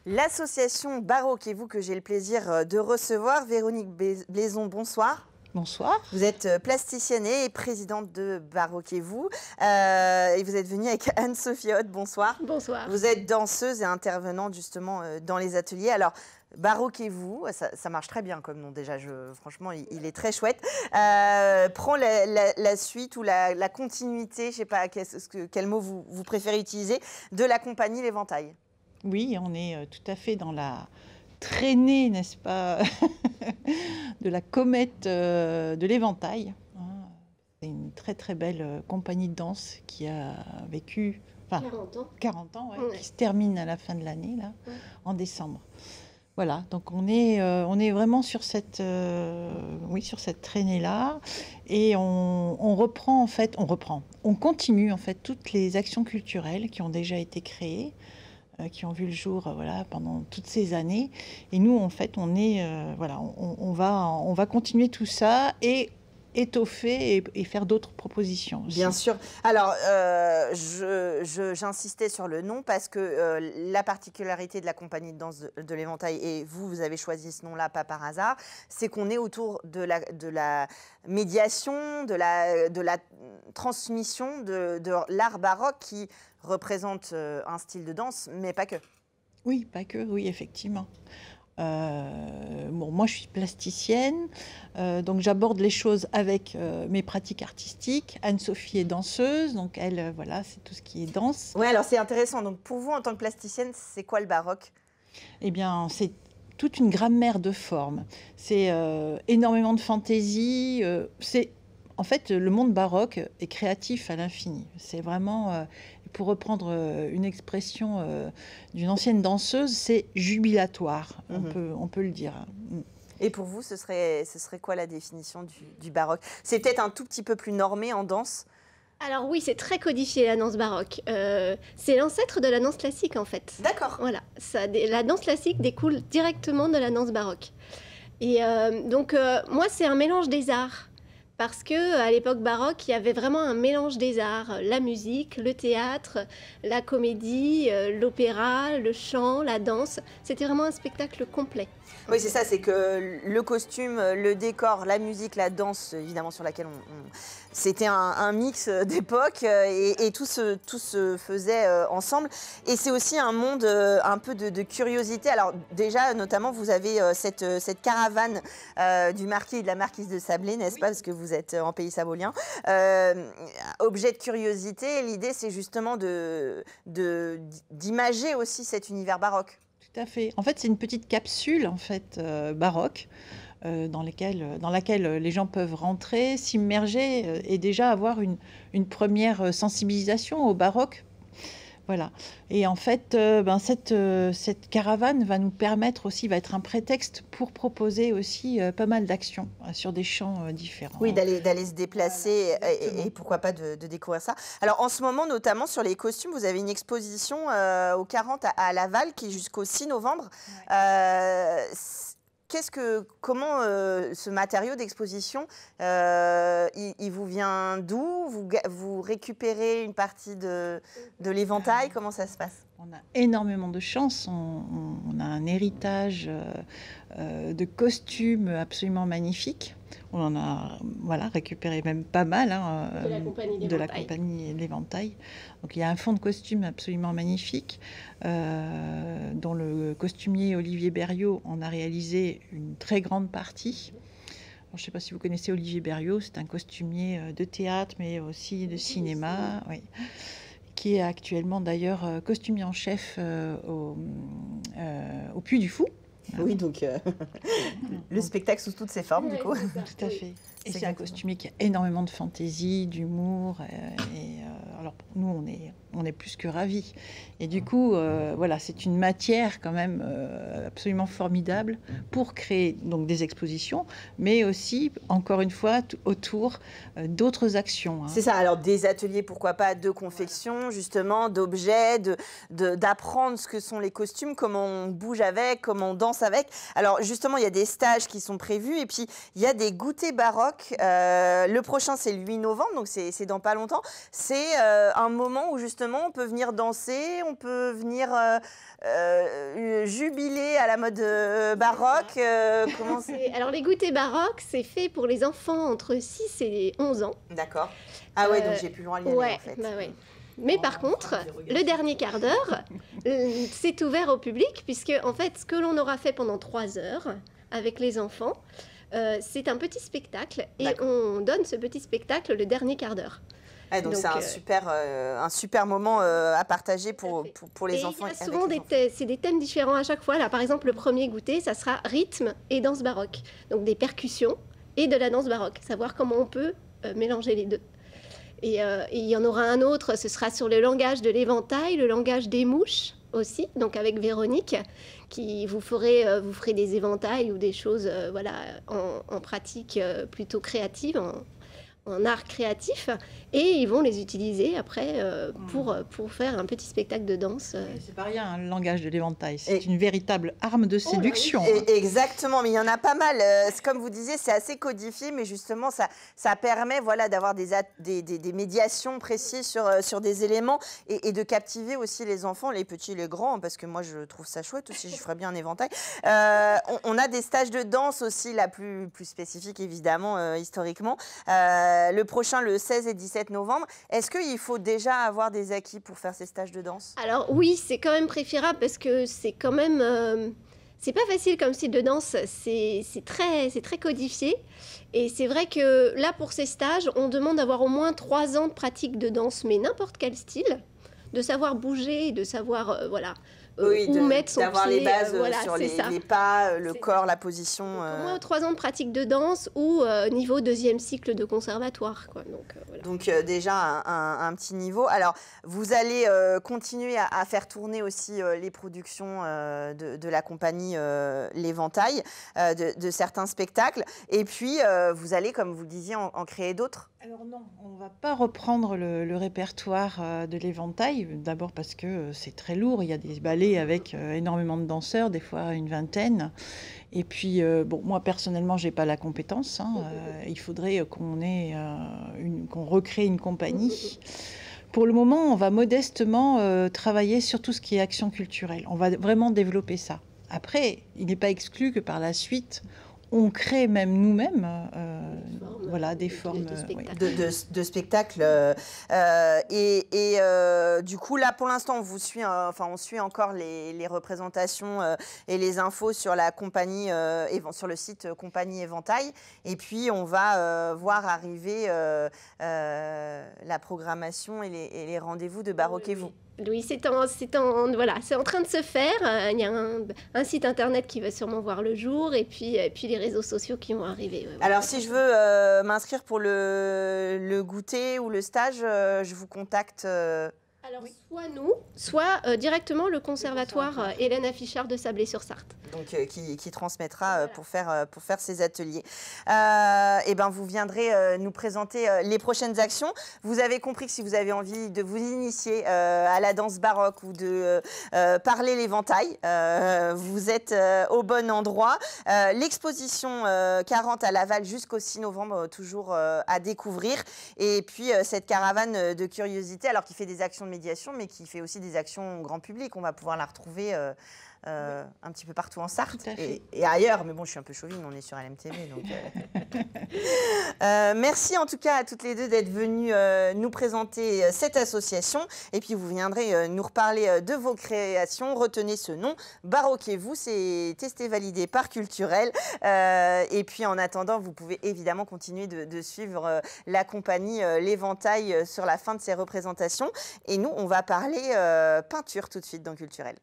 l'association Baroquez-vous que j'ai le plaisir de recevoir. Véronique Blaison, bonsoir. Bonsoir. Vous êtes plasticienne et présidente de Baroquez-vous. Et vous êtes venue avec Anne-Sophie Hoth, bonsoir. Bonsoir. Vous êtes danseuse et intervenante justement dans les ateliers. Alors, Baroquez-vous, ça marche très bien comme nom déjà, franchement il est très chouette. Prend la suite ou la continuité, je ne sais pas quel mot vous préférez utiliser, de la compagnie L'Éventail. Oui, on est tout à fait dans la traînée, n'est-ce pas, de la comète de l'Éventail. C'est une très très belle compagnie de danse qui a vécu 40 ans ouais. Qui se termine à la fin de l'année, là, en décembre. Voilà, donc on est vraiment sur cette traînée-là et on continue en fait toutes les actions culturelles qui ont déjà été créées, qui ont vu le jour pendant toutes ces années. Et nous, en fait, on va continuer tout ça et étoffer et faire d'autres propositions aussi. Bien sûr. Alors, j'insistais sur le nom parce que la particularité de la compagnie de danse de l'Éventail, et vous avez choisi ce nom-là pas par hasard, c'est qu'on est autour de la médiation, de la transmission de l'art baroque qui représente un style de danse, mais pas que. Oui, pas que, oui, effectivement. Moi, je suis plasticienne, donc j'aborde les choses avec mes pratiques artistiques. Anne-Sophie est danseuse, donc elle, c'est tout ce qui est danse. Oui, alors c'est intéressant. Donc pour vous, en tant que plasticienne, c'est quoi le baroque? Eh bien, c'est toute une grammaire de formes. C'est énormément de fantaisie. En fait, le monde baroque est créatif à l'infini. C'est vraiment, pour reprendre une expression d'une ancienne danseuse, c'est jubilatoire, on peut le dire. Et pour vous, ce serait quoi la définition du baroque? C'est peut-être un tout petit peu plus normé en danse? Alors oui, c'est très codifié la danse baroque. C'est l'ancêtre de la danse classique en fait. D'accord. Voilà, la danse classique découle directement de la danse baroque. Et donc moi, c'est un mélange des arts. Parce qu'à l'époque baroque, il y avait vraiment un mélange des arts. La musique, le théâtre, la comédie, l'opéra, le chant, la danse. C'était vraiment un spectacle complet. Oui, c'est ça, c'est que le costume, le décor, la musique, la danse, évidemment, sur laquelle c'était un mix d'époque et tout se faisait ensemble. Et c'est aussi un monde un peu de curiosité. Alors déjà, notamment, vous avez cette caravane du marquis et de la marquise de Sablé, n'est-ce pas, parce que vous êtes en pays sabolien. Objet de curiosité, l'idée, c'est justement d'imager aussi cet univers baroque. Tout à fait. En fait, c'est une petite capsule baroque dans laquelle les gens peuvent rentrer, s'immerger et déjà avoir une première sensibilisation au baroque. Voilà. Et en fait, cette caravane va nous permettre aussi, va être un prétexte pour proposer aussi pas mal d'actions sur des champs différents. Oui, d'aller se déplacer et pourquoi pas de découvrir ça. Alors en ce moment, notamment sur les costumes, vous avez une exposition au 40 à Laval qui est jusqu'au 6 novembre. Ouais. Comment ce matériau d'exposition, il vous vient d'où? Vous récupérez une partie de l'Éventail? Comment ça se passe? On a énormément de chance. On a un héritage de costumes absolument magnifiques. On en a récupéré même pas mal de la compagnie L'Éventail. Donc il y a un fond de costumes absolument magnifique dont le costumier Olivier Berriot en a réalisé une très grande partie. Alors, je ne sais pas si vous connaissez Olivier Berriot, c'est un costumier de théâtre mais aussi de cinéma. Oui. Qui est actuellement d'ailleurs costumier en chef au Puy du Fou. Oui, donc le spectacle sous toutes ses formes, du coup. Tout à fait. Et c'est un costumier qui a énormément de fantaisie, d'humour. Alors nous, on est plus que ravis. Et du coup, c'est une matière quand même absolument formidable pour créer donc des expositions, mais aussi, encore une fois, autour d'autres actions. C'est ça. Alors des ateliers, pourquoi pas, de confection, justement, d'objets, d'apprendre ce que sont les costumes, comment on bouge avec, comment on danse avec. Alors justement, il y a des stages qui sont prévus et puis il y a des goûters baroques. Le prochain, c'est le 8 novembre, donc c'est dans pas longtemps. C'est un moment où justement justement, on peut venir danser, on peut venir jubiler à la mode baroque. Alors, les goûters baroques, c'est fait pour les enfants entre 6 et 11 ans. D'accord. Ah ouais, donc j'ai plus loin à y aller, en fait. Bah ouais. Mais par contre, le dernier quart d'heure, c'est ouvert au public, puisque en fait, ce que l'on aura fait pendant 3 heures avec les enfants, c'est un petit spectacle, et on donne ce petit spectacle le dernier quart d'heure. Ouais, donc c'est un super moment à partager pour les enfants. Il y a souvent c'est des thèmes différents à chaque fois. Là, par exemple, le premier goûter, ça sera rythme et danse baroque. Donc des percussions et de la danse baroque. Savoir comment on peut mélanger les deux. Et il y en aura un autre, ce sera sur le langage de l'éventail, le langage des mouches aussi, donc avec Véronique, qui vous ferez des éventails ou des choses voilà, en pratique plutôt créative, en art créatif, et ils vont les utiliser après pour faire un petit spectacle de danse. C'est pas rien, hein, le langage de l'éventail, c'est une véritable arme de séduction. Exactement, mais il y en a pas mal. Comme vous disiez, c'est assez codifié, mais justement, ça permet voilà, d'avoir des médiations précises sur des éléments et de captiver aussi les enfants, les petits, les grands, parce que moi, je trouve ça chouette aussi, je ferais bien un éventail. On a des stages de danse aussi, la plus spécifique, évidemment, historiquement. Le prochain, le 16 et 17 novembre. Est-ce qu'il faut déjà avoir des acquis pour faire ces stages de danse? Alors oui, c'est quand même préférable parce que c'est quand même... c'est pas facile comme style de danse, c'est très codifié. Et c'est vrai que là, pour ces stages, on demande d'avoir au moins 3 ans de pratique de danse, mais n'importe quel style, de savoir bouger, de savoir voilà, où mettre son pied. D'avoir les bases voilà, sur les pas, le corps, la position. Au moins 3 ans de pratique de danse ou niveau 2e cycle de conservatoire. Quoi. Voilà. Donc déjà un petit niveau. Alors, vous allez continuer à faire tourner aussi les productions de la compagnie L'Éventail, de certains spectacles. Et puis, vous allez, comme vous le disiez, en créer d'autres? Alors non, on ne va pas reprendre le répertoire de l'Éventail. D'abord parce que c'est très lourd. Il y a des ballets avec énormément de danseurs, des fois une vingtaine. Et puis, bon, moi personnellement, je n'ai pas la compétence. Il faudrait qu'on recrée une compagnie. Pour le moment, on va modestement travailler sur tout ce qui est action culturelle. On va vraiment développer ça. Après, il n'est pas exclu que par la suite, on crée même nous-mêmes voilà, des formes de spectacles. Du coup, là, pour l'instant, on suit encore les représentations et les infos sur la compagnie, sur le site Compagnie Éventail. Et puis, on va voir arriver la programmation et les rendez-vous de Baroquez-vous. Oui, c'est en train de se faire. Il y a un site internet qui va sûrement voir le jour et puis les réseaux sociaux qui vont arriver. Alors, si je veux m'inscrire pour le goûter ou le stage, je vous contacte. Alors, soit nous, soit directement le conservatoire Hélène Affichard de Sablé-sur-Sarthe. Donc, qui transmettra pour faire ces ateliers. Et ben, vous viendrez nous présenter les prochaines actions. Vous avez compris que si vous avez envie de vous initier à la danse baroque ou de parler l'éventail, vous êtes au bon endroit. L'exposition 40 à Laval jusqu'au 6 novembre, toujours à découvrir. Et puis, cette caravane de curiosité, alors qui fait des actions de médiation, mais qui fait aussi des actions grand public. On va pouvoir la retrouver un petit peu partout en Sarthe et ailleurs. Mais bon, je suis un peu chauvine, on est sur LMTV. Donc, merci en tout cas à toutes les deux d'être venues nous présenter cette association. Et puis, vous viendrez nous reparler de vos créations. Retenez ce nom, Baroquez-vous, c'est testé, validé par Culturel. Et puis, en attendant, vous pouvez évidemment continuer de suivre la compagnie L'Éventail sur la fin de ses représentations. Et nous, on va parler peinture tout de suite dans Culturel.